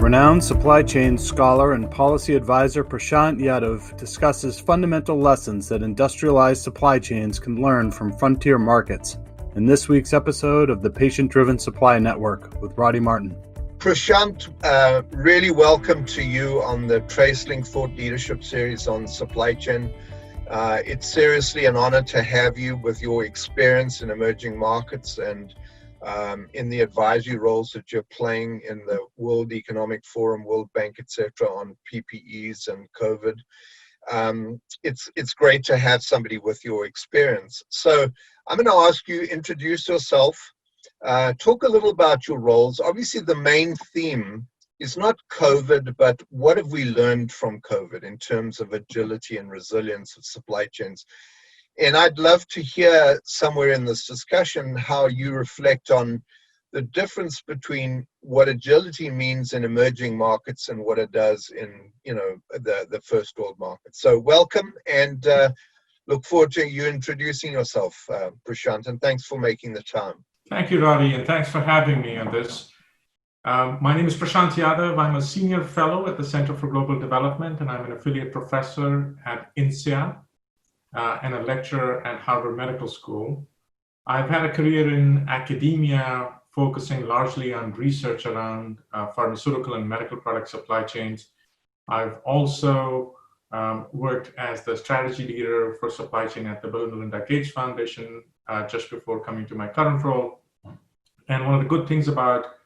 Renowned supply chain scholar and policy advisor Prashant Yadav discusses fundamental lessons that industrialized supply chains can learn from frontier markets in this week's episode of the Patient-Driven Supply Network with Roddy Martin. Prashant, really welcome to you on the TraceLink Thought Leadership Series on supply chain. It's seriously an honor to have you with your experience in emerging markets and in the advisory roles that you're playing in the World Economic Forum, World Bank, etc., on PPEs and COVID. It's great to have somebody with your experience. So I'm going to ask you, introduce yourself, talk a little about your roles. Obviously, the main theme is not COVID, but what have we learned from COVID in terms of agility and resilience of supply chains? And I'd love to hear somewhere in this discussion how you reflect on the difference between what agility means in emerging markets and what it does in, the first world market. So welcome, and look forward to you introducing yourself, Prashant, and thanks for making the time. Thank you, Roddy, and thanks for having me on this. My name is Prashant Yadav. I'm a senior fellow at the Center for Global Development, and I'm an affiliate professor at INSEAD and a lecturer at Harvard Medical School. I've had a career in academia focusing largely on research around pharmaceutical and medical product supply chains. I've also worked as the strategy leader for supply chain at the Bill and Melinda Gates Foundation just before coming to my current role. And one of the good things about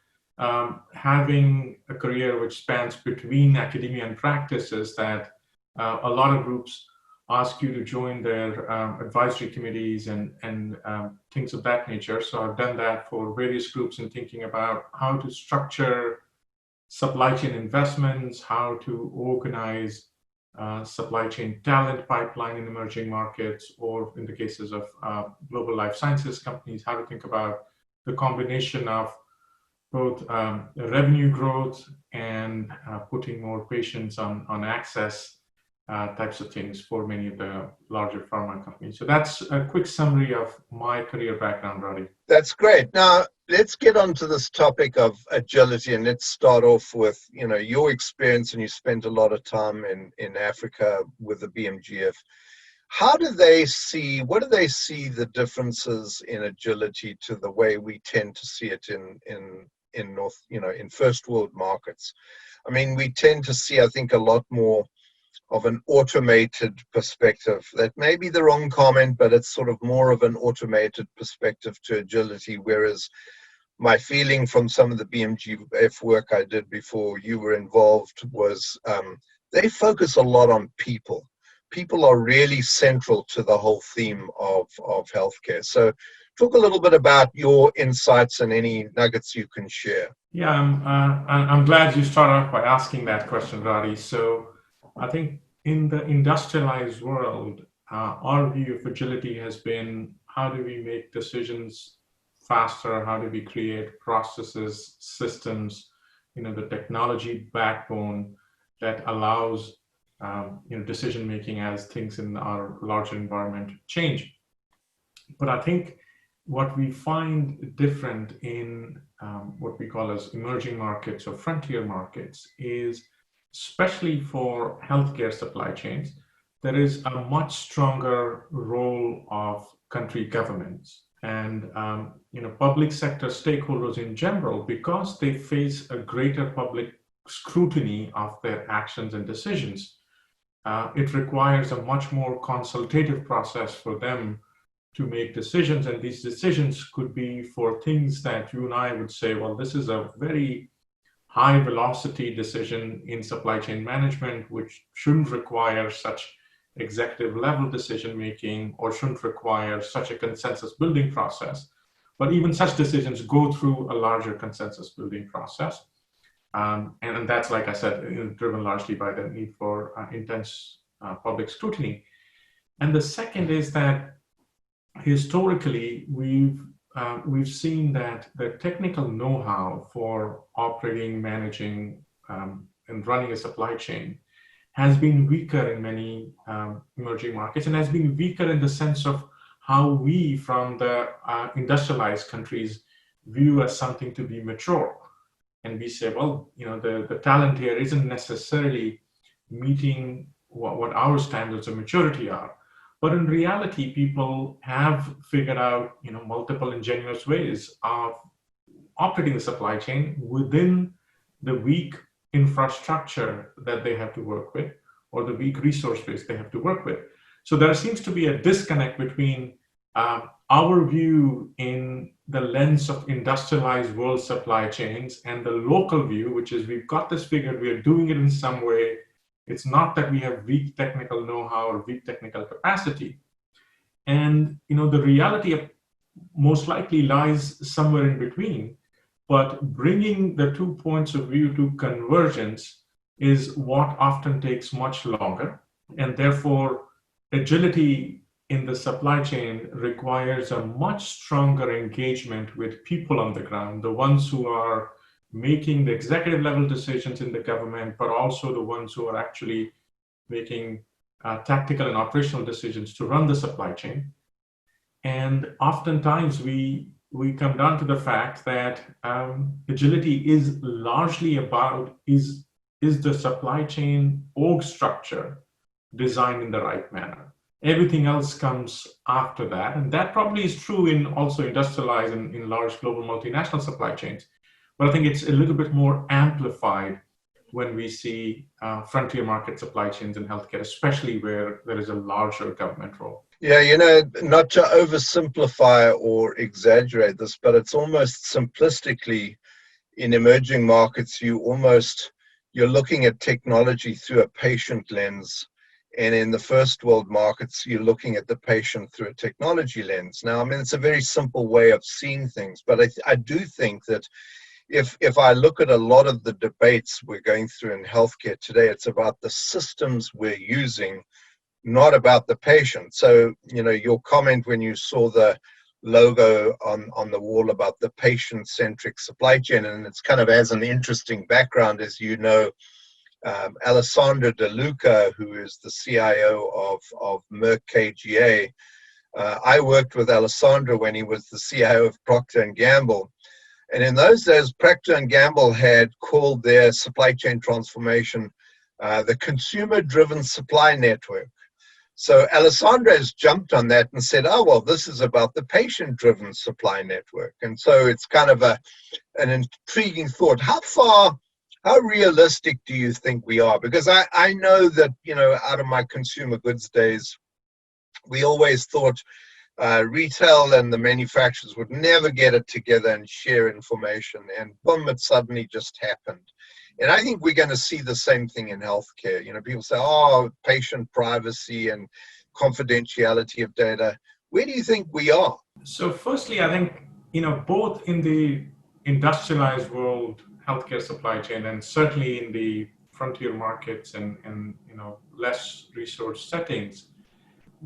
having a career which spans between academia and practice is that a lot of groups ask you to join their advisory committees and things of that nature. So I've done that for various groups in thinking about how to structure supply chain investments, how to organize supply chain talent pipeline in emerging markets, or in the cases of global life sciences companies, how to think about the combination of both revenue growth and putting more patients on access types of things for many of the larger pharma companies. So that's a quick summary of my career background, Roddy. That's great. Now, let's get on to this topic of agility, and let's start off with, your experience, and you spent a lot of time in Africa with the BMGF. What do they see the differences in agility to the way we tend to see it in first world markets? I mean, we tend to see, I think, a lot more of an automated perspective. That may be the wrong comment, but it's sort of more of an automated perspective to agility, whereas my feeling from some of the BMGF work I did before you were involved was they focus a lot on people. People are really central to the whole theme of healthcare. So talk a little bit about your insights and any nuggets you can share. Yeah, I'm glad you started off by asking that question, Roddy. So I think in the industrialized world, our view of agility has been, how do we make decisions faster? How do we create processes, systems, the technology backbone that allows decision-making as things in our larger environment change. But I think what we find different in what we call as emerging markets or frontier markets is, especially for healthcare supply chains, there is a much stronger role of country governments and public sector stakeholders in general, because they face a greater public scrutiny of their actions and decisions. It requires a much more consultative process for them to make decisions, and these decisions could be for things that you and I would say, well, this is a very high velocity decision in supply chain management, which shouldn't require such executive level decision making or shouldn't require such a consensus building process. But even such decisions go through a larger consensus building process. And that's, like I said, driven largely by the need for intense public scrutiny. And the second is that historically, we've seen that the technical know-how for operating, managing, and running a supply chain has been weaker in many emerging markets, and has been weaker in the sense of how we, from the industrialized countries, view as something to be mature. and we say, well, the talent here isn't necessarily meeting what our standards of maturity are. But in reality, people have figured out, multiple ingenious ways of operating the supply chain within the weak infrastructure that they have to work with, or the weak resource base they have to work with. So there seems to be a disconnect between our view in the lens of industrialized world supply chains and the local view, which is we've got this figured, we are doing it in some way. It's not that we have weak technical know-how or weak technical capacity. And the reality most likely lies somewhere in between. But bringing the 2 points of view to convergence is what often takes much longer. And therefore, agility in the supply chain requires a much stronger engagement with people on the ground, the ones who are making the executive level decisions in the government, but also the ones who are actually making tactical and operational decisions to run the supply chain. And oftentimes we come down to the fact that agility is largely about, is the supply chain org structure designed in the right manner? Everything else comes after that. And that probably is true in also industrialized and in large global multinational supply chains. But I think it's a little bit more amplified when we see frontier market supply chains in healthcare, especially where there is a larger government role. Yeah, not to oversimplify or exaggerate this, but it's almost simplistically in emerging markets, you're looking at technology through a patient lens. And in the first world markets, you're looking at the patient through a technology lens. Now, I mean, it's a very simple way of seeing things, but I do think that if I look at a lot of the debates we're going through in healthcare today, it's about the systems we're using, not about the patient. So, your comment when you saw the logo on the wall about the patient-centric supply chain, and it's kind of as an interesting background, as Alessandro De Luca, who is the CIO of Merck KGaA. I worked with Alessandro when he was the CIO of Procter & Gamble. And in those days, Procter & Gamble had called their supply chain transformation the consumer-driven supply network. So Alessandro has jumped on that and said, oh, well, this is about the patient-driven supply network. And so it's kind of an intriguing thought. How realistic do you think we are? Because I know that, out of my consumer goods days, we always thought retail and the manufacturers would never get it together and share information. And boom, it suddenly just happened. And I think we're going to see the same thing in healthcare. People say, oh, patient privacy and confidentiality of data. Where do you think we are? So firstly, I think, both in the industrialized world, healthcare supply chain, and certainly in the frontier markets and less resource settings,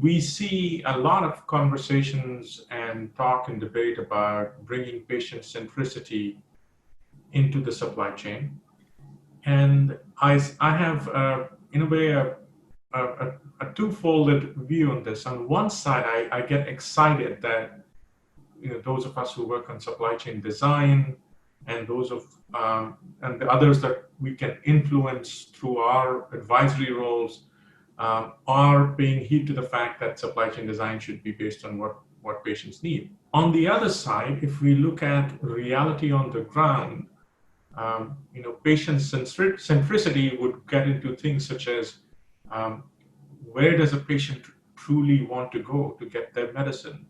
we see a lot of conversations and talk and debate about bringing patient centricity into the supply chain. And I have, in a way, a two-folded view on this. On one side, I get excited that those of us who work on supply chain design and those of and the others that we can influence through our advisory roles are paying heed to the fact that supply chain design should be based on what patients need. On the other side, if we look at reality on the ground, patient centricity would get into things such as where does a patient truly want to go to get their medicine?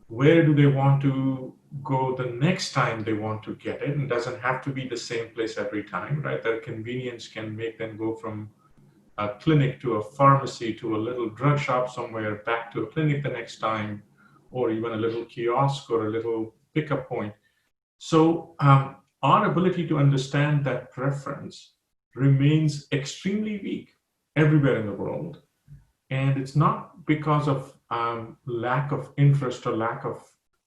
Where do they want to go the next time they want to get it? And it doesn't have to be the same place every time, right? Their convenience can make them go from a clinic to a pharmacy to a little drug shop somewhere, back to a clinic the next time, or even a little kiosk or a little pickup point. So our ability to understand that preference remains extremely weak everywhere in the world. And it's not because of lack of interest or lack of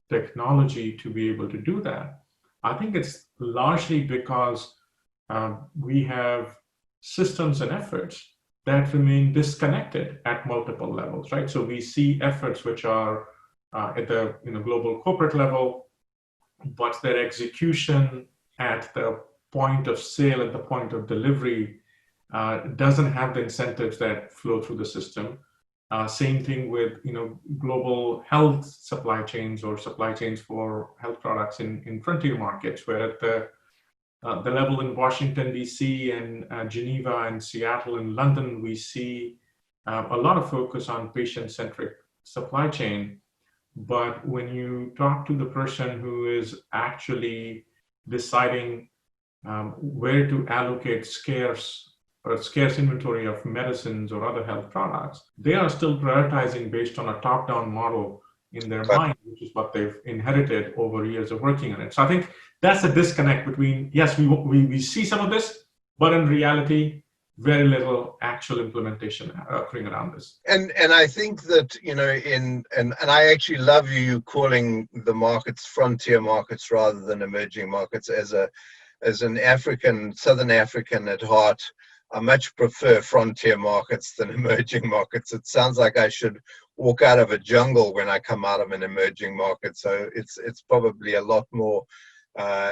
technology to be able to do that. I think it's largely because we have systems and efforts that remain disconnected at multiple levels, right? So we see efforts which are at the global corporate level, but their execution at the point of sale, at the point of delivery, doesn't have the incentives that flow through the system. Same thing with global health supply chains or supply chains for health products in frontier markets, where at the level in Washington, D.C. and Geneva and Seattle and London, we see a lot of focus on patient-centric supply chain. But when you talk to the person who is actually deciding where to allocate scarce inventory of medicines or other health products, they are still prioritizing based on a top-down model in their mind, which is what they've inherited over years of working on it. So I think that's a disconnect between, yes, we see some of this, but in reality, very little actual implementation occurring around this. And I think that, and I actually love you calling the markets frontier markets rather than emerging markets. As an African, Southern African at heart, I much prefer frontier markets than emerging markets. It sounds like I should walk out of a jungle when I come out of an emerging market. So it's probably a lot more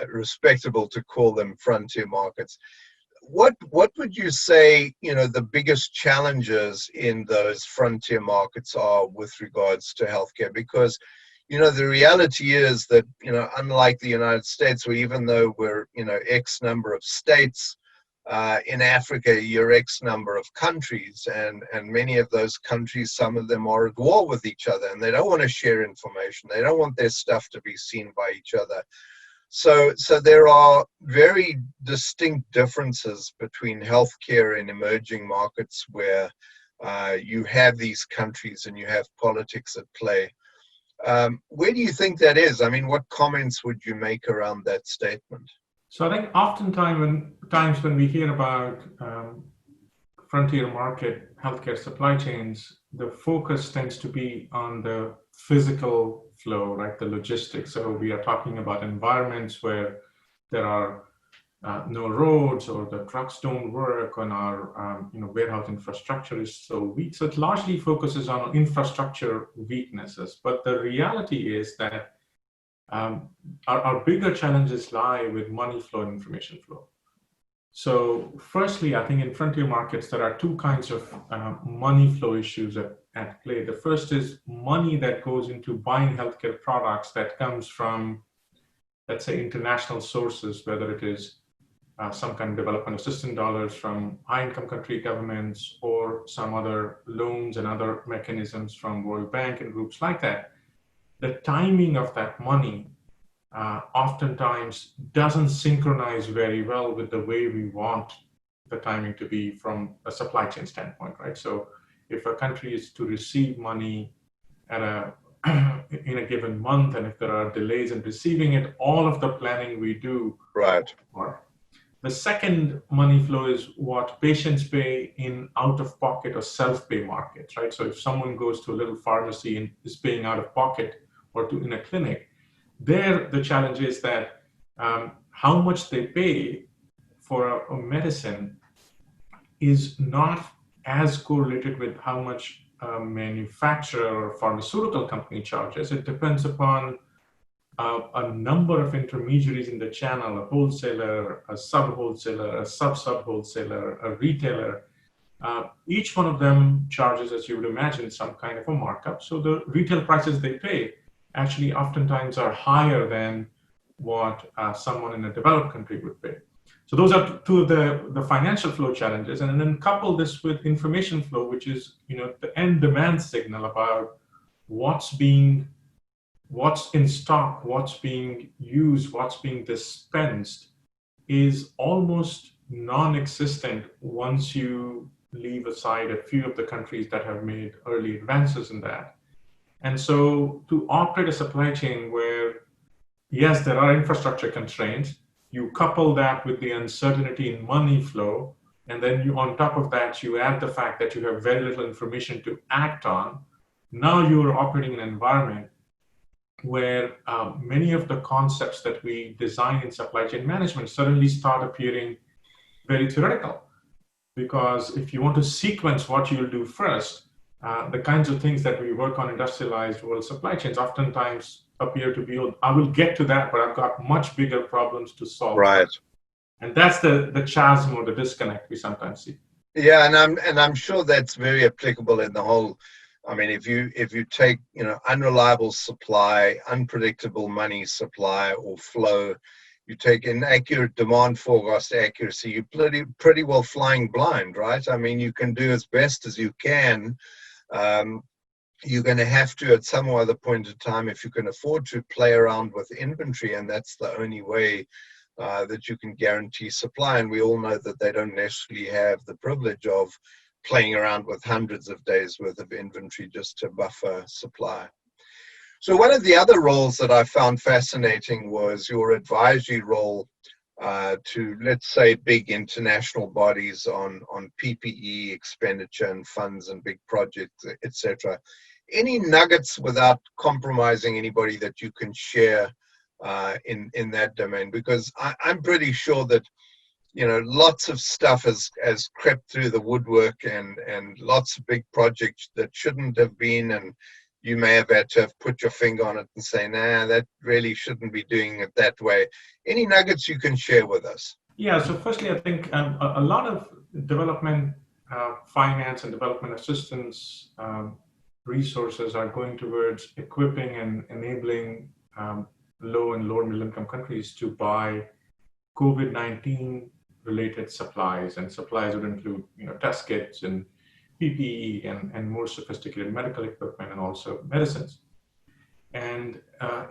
respectable to call them frontier markets. What would you say, the biggest challenges in those frontier markets are with regards to healthcare? Because, the reality is that, unlike the United States, where even though we're, X number of states, in Africa, you're X number of countries, and many of those countries, some of them are at war with each other, and they don't want to share information. They don't want their stuff to be seen by each other. So there are very distinct differences between healthcare in emerging markets where you have these countries and you have politics at play. Where do you think that is? I mean, what comments would you make around that statement? So I think oftentimes when we hear about frontier market healthcare supply chains, the focus tends to be on the physical flow, right? The logistics. So we are talking about environments where there are no roads, or the trucks don't work, and our warehouse infrastructure is so weak. So it largely focuses on infrastructure weaknesses. But the reality is that our bigger challenges lie with money flow and information flow. So firstly, I think in frontier markets, there are two kinds of money flow issues at play. The first is money that goes into buying healthcare products that comes from, let's say, international sources, whether it is some kind of development assistance dollars from high-income country governments, or some other loans and other mechanisms from World Bank and groups like that. The timing of that money oftentimes doesn't synchronize very well with the way we want the timing to be from a supply chain standpoint, right? So if a country is to receive money in a given month, and if there are delays in receiving it, all of the planning we do. Right. The second money flow is what patients pay in out-of-pocket or self-pay markets, right? So if someone goes to a little pharmacy and is paying out of pocket, or in a clinic, there the challenge is that how much they pay for a medicine is not as correlated with how much a manufacturer or pharmaceutical company charges. It depends upon a number of intermediaries in the channel: a wholesaler, a sub-wholesaler, a sub-sub-wholesaler, a retailer. Each one of them charges, as you would imagine, some kind of a markup. So the retail prices they pay actually oftentimes are higher than what someone in a developed country would pay. So those are two of the financial flow challenges. And then couple this with information flow, which is the end demand signal about what's in stock, what's being used, what's being dispensed, is almost non-existent once you leave aside a few of the countries that have made early advances in that. And so to operate a supply chain where, yes, there are infrastructure constraints, you couple that with the uncertainty in money flow, and then on top of that, you add the fact that you have very little information to act on. Now you're operating in an environment where many of the concepts that we design in supply chain management suddenly start appearing very theoretical. Because if you want to sequence what you'll do first, the kinds of things that we work on industrialized world supply chains oftentimes appear to be, oh, I will get to that, but I've got much bigger problems to solve. Right. First. And that's the chasm or the disconnect we sometimes see. Yeah, and I'm sure that's very applicable in the whole. I mean, if you take, unreliable supply, unpredictable money supply or flow, you take inaccurate demand forecast accuracy, you're pretty well flying blind, right? I mean, you can do as best as you can. You're going to have to, at some other point in time, if you can afford to, play around with inventory, and that's the only way that you can guarantee supply. And we all know that they don't necessarily have the privilege of playing around with hundreds of days worth of inventory just to buffer supply. So one of the other roles that I found fascinating was your advisory role to, let's say, big international bodies on PPE expenditure and funds and big projects, etc. Any nuggets, without compromising anybody, that you can share in that domain? Because I'm pretty sure that lots of stuff has crept through the woodwork, and lots of big projects that shouldn't have been, and you may have had to have put your finger on it and say, nah, that really shouldn't be doing it that way. Any nuggets you can share with us? Yeah, so firstly, I think a lot of development finance and development assistance resources are going towards equipping and enabling low and lower middle income countries to buy COVID-19 related supplies, and supplies would include test kits and PPE and more sophisticated medical equipment and also medicines. And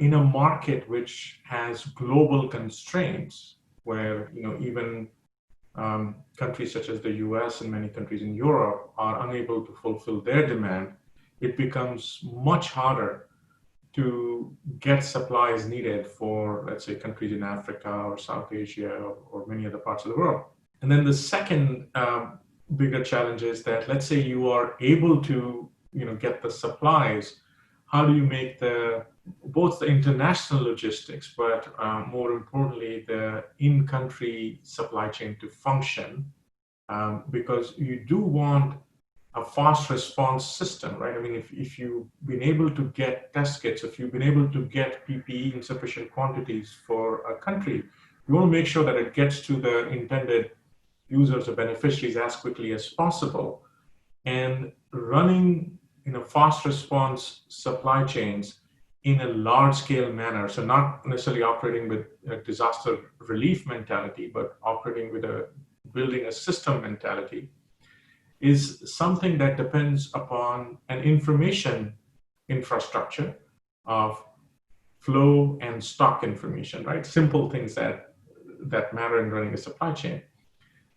in a market which has global constraints, where even countries such as the US and many countries in Europe are unable to fulfill their demand, it becomes much harder to get supplies needed for, let's say, countries in Africa or South Asia or many other parts of the world. And then the second bigger challenge is that, let's say you are able to get the supplies, how do you make both the international logistics, but more importantly, the in-country supply chain to function? Because you do want a fast response system, right? I mean, if you've been able to get test kits, if you've been able to get PPE in sufficient quantities for a country, you want to make sure that it gets to the intended users or beneficiaries as quickly as possible. And running fast response supply chains in a large scale manner, so not necessarily operating with a disaster relief mentality, but operating with building a system mentality, is something that depends upon an information infrastructure of flow and stock information, right? Simple things that matter in running a supply chain.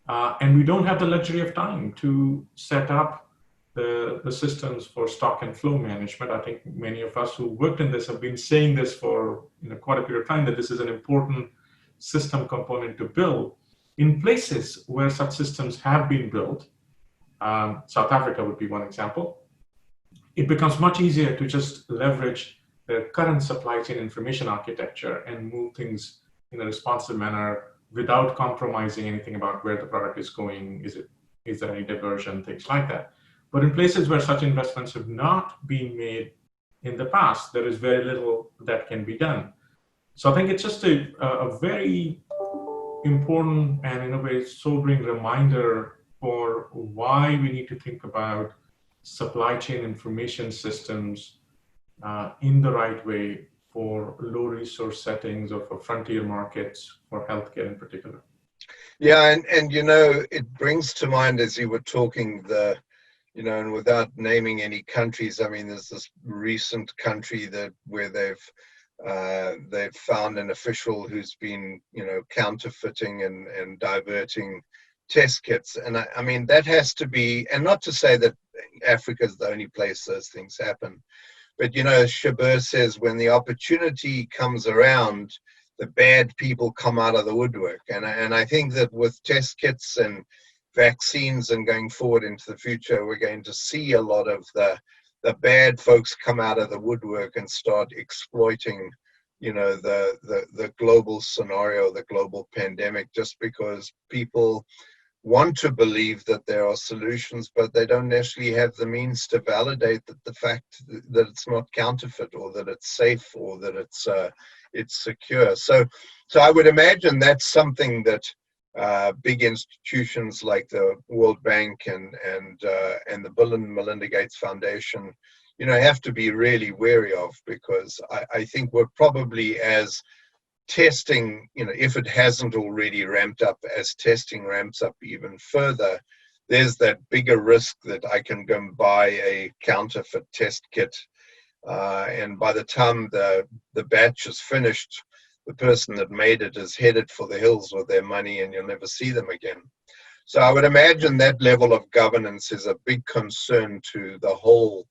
And we don't have the luxury of time to set up the systems for stock and flow management. I think many of us who worked in this have been saying this for quite a period of time, that this is an important system component to build. In places where such systems have been built, South Africa would be one example, it becomes much easier to just leverage the current supply chain information architecture and move things in a responsive manner without compromising anything about where the product is going. Is there any diversion, things like that. But in places where such investments have not been made in the past, there is very little that can be done. So I think it's just a very important and in a way sobering reminder for why we need to think about supply chain information systems in the right way for low resource settings or for frontier markets, for healthcare in particular. Yeah, and it brings to mind, as you were talking, and without naming any countries, I mean, there's this recent country where they've found an official who's been counterfeiting and diverting test kits. And I mean, that has to be, and not to say that Africa is the only place those things happen, but Shabir says, when the opportunity comes around, the bad people come out of the woodwork. And I think that with test kits and vaccines and going forward into the future, we're going to see a lot of the bad folks come out of the woodwork and start exploiting the global scenario, the global pandemic, just because people want to believe that there are solutions, but they don't necessarily have the means to validate that the fact that it's not counterfeit, or that it's safe, or that it's secure. So I would imagine that's something that big institutions like the World Bank and the Bill and Melinda Gates Foundation, have to be really wary of, because I think we're probably, as testing, if it hasn't already ramped up, as testing ramps up even further, there's that bigger risk that I can go and buy a counterfeit test kit, and by the time the batch is finished, the person that made it is headed for the hills with their money, and you'll never see them again. So I would imagine that level of governance is a big concern to the whole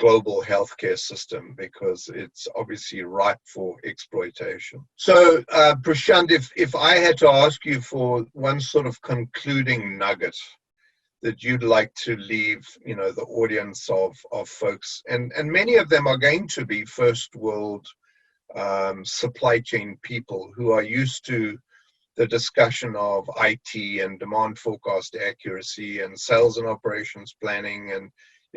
global healthcare system, because it's obviously ripe for exploitation. So Prashant, if I had to ask you for one sort of concluding nugget that you'd like to leave, the audience of folks, and many of them are going to be first world supply chain people who are used to the discussion of IT and demand forecast accuracy and sales and operations planning, and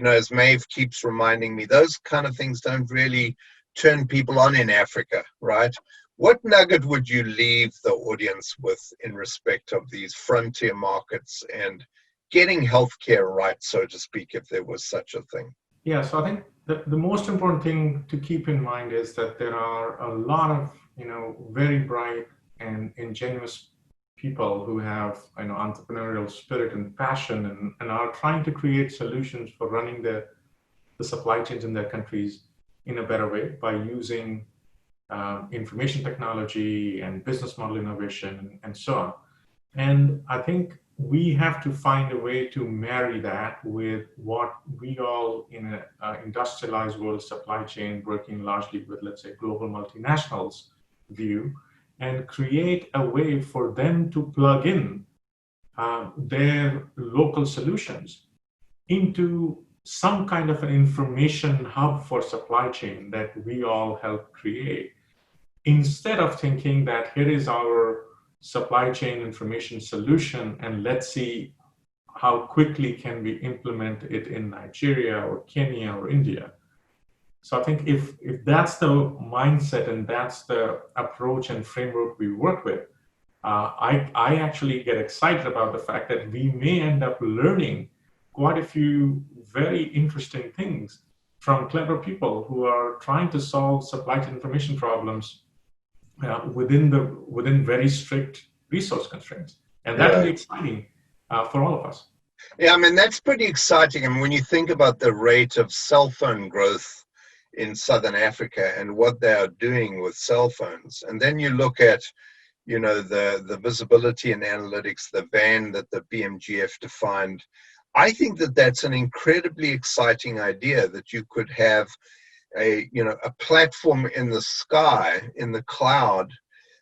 as Maeve keeps reminding me, those kind of things don't really turn people on in Africa, right? What nugget would you leave the audience with in respect of these frontier markets and getting healthcare right, so to speak, if there was such a thing? Yeah, so I think the most important thing to keep in mind is that there are a lot of, very bright and ingenious people who have entrepreneurial spirit and passion, and are trying to create solutions for running the supply chains in their countries in a better way by using information technology and business model innovation and so on. And I think we have to find a way to marry that with what we all in an industrialized world supply chain, working largely with, let's say, global multinationals view, and create a way for them to plug in their local solutions into some kind of an information hub for supply chain that we all help create, instead of thinking that here is our supply chain information solution and let's see how quickly can we implement it in Nigeria or Kenya or India. So I think if that's the mindset and that's the approach and framework we work with, I actually get excited about the fact that we may end up learning quite a few very interesting things from clever people who are trying to solve supply chain information problems within very strict resource constraints. And that will be exciting for all of us. Yeah, I mean, that's pretty exciting. And when you think about the rate of cell phone growth in Southern Africa and what they are doing with cell phones, and then you look at, the visibility and analytics, the van that the BMGF defined, I think that that's an incredibly exciting idea, that you could have a platform in the sky, in the cloud,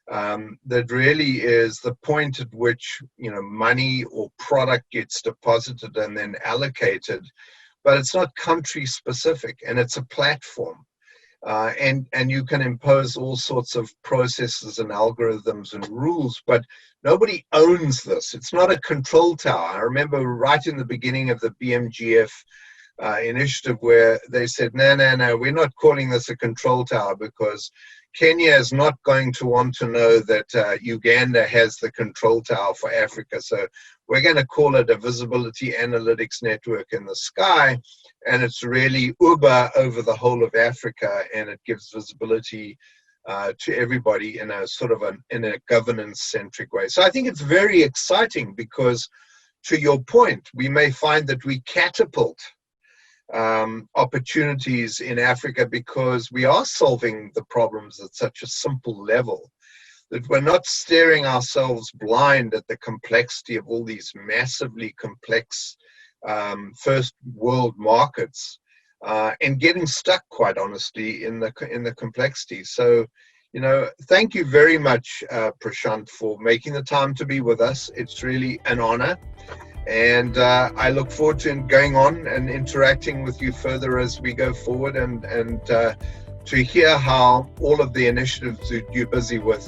that really is the point at which money or product gets deposited and then allocated, but it's not country specific, and it's a platform, and you can impose all sorts of processes and algorithms and rules, but nobody owns this. It's not a control tower. I remember right in the beginning of the BMGF initiative where they said, no, we're not calling this a control tower because Kenya is not going to want to know that Uganda has the control tower for Africa. So we're going to call it a visibility analytics network in the sky. And it's really Uber over the whole of Africa. And it gives visibility to everybody in a sort of in a governance centric way. So I think it's very exciting because, to your point, we may find that we catapult opportunities in Africa because we are solving the problems at such a simple level that we're not staring ourselves blind at the complexity of all these massively complex first world markets and getting stuck, quite honestly, in the complexity. So, thank you very much, Prashant, for making the time to be with us. It's really an honor. And I look forward to going on and interacting with you further as we go forward and to hear how all of the initiatives that you're busy with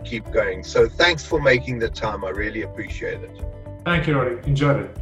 keep going. So thanks for making the time. I really appreciate it. Thank you, Roddy. Enjoyed it.